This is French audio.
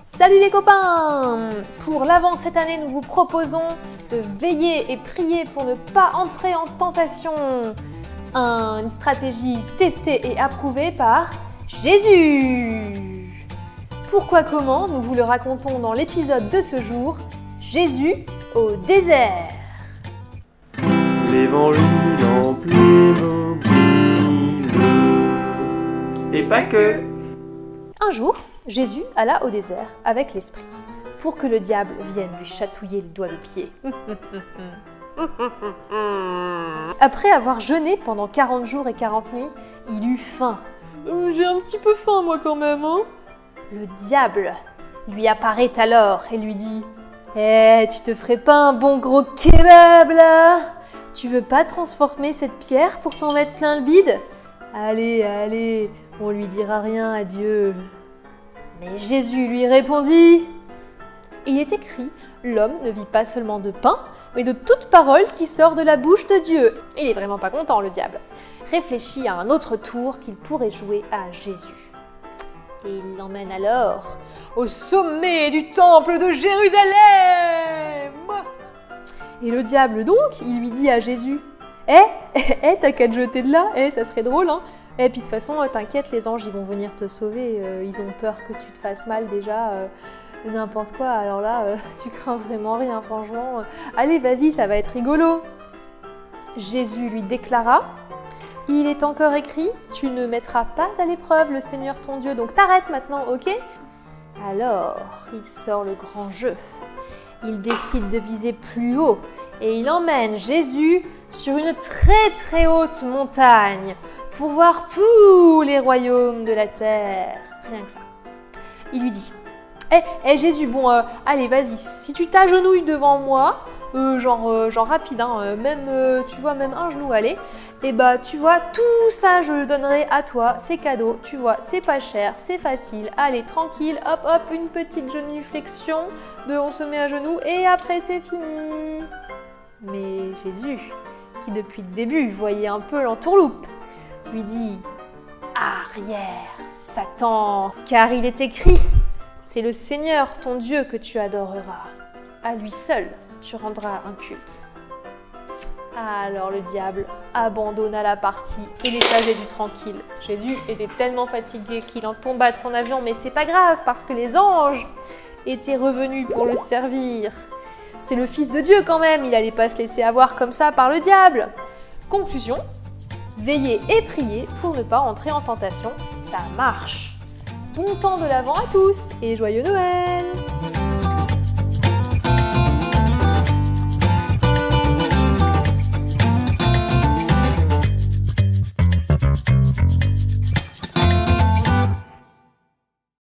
Salut les copains! Pour l'Avent cette année, nous vous proposons de veiller et prier pour ne pas entrer en tentation. Une stratégie testée et approuvée par Jésus. Pourquoi comment, nous vous le racontons dans l'épisode de ce jour, Jésus au désert. L'évangile en Playmobil. Et pas que. Un jour, Jésus alla au désert avec l'esprit, pour que le diable vienne lui chatouiller le doigt de pied. Après avoir jeûné pendant 40 jours et 40 nuits, il eut faim. J'ai un petit peu faim moi quand même, hein? Le diable lui apparaît alors et lui dit « tu te ferais pas un bon gros kebab là? Tu veux pas transformer cette pierre pour t'en mettre plein le bide? Allez, allez, on lui dira rien à Dieu. » Mais Jésus lui répondit « Il est écrit, l'homme ne vit pas seulement de pain, mais de toute parole qui sort de la bouche de Dieu. » Il est vraiment pas content, le diable. Réfléchit à un autre tour qu'il pourrait jouer à Jésus. Et il l'emmène alors au sommet du temple de Jérusalem. Et le diable donc, il lui dit à Jésus « t'as qu'à te jeter de là, ça serait drôle, hein. Et puis de toute façon, t'inquiète, les anges, ils vont venir te sauver, ils ont peur que tu te fasses mal déjà, n'importe quoi, alors là, tu crains vraiment rien, franchement. Allez, vas-y, ça va être rigolo. » Jésus lui déclara « Il est encore écrit, tu ne mettras pas à l'épreuve le Seigneur ton Dieu, donc t'arrêtes maintenant, ok ?» Alors, il sort le grand jeu. Il décide de viser plus haut et il emmène Jésus sur une très très haute montagne pour voir tous les royaumes de la terre. Rien que ça. Il lui dit Jésus, bon, allez, vas-y, si tu t'agenouilles devant moi, genre rapide, hein, même, tu vois, même un genou, allez, et bah, tu vois, tout ça, je le donnerai à toi, c'est cadeau, tu vois, c'est pas cher, c'est facile, allez, tranquille, hop, hop, une petite genuflexion, on se met à genoux, et après, c'est fini. Mais Jésus, qui depuis le début voyait un peu l'entourloupe, lui dit « Arrière, Satan, car il est écrit, c'est le Seigneur ton Dieu que tu adoreras. À lui seul, tu rendras un culte. » Alors le diable abandonna la partie et laissa Jésus tranquille. Jésus était tellement fatigué qu'il en tomba de son avion, mais c'est pas grave parce que les anges étaient revenus pour le servir. C'est le Fils de Dieu quand même, il allait pas se laisser avoir comme ça par le diable. Conclusion, veillez et priez pour ne pas entrer en tentation, ça marche. Bon temps de l'Avent à tous et joyeux Noël!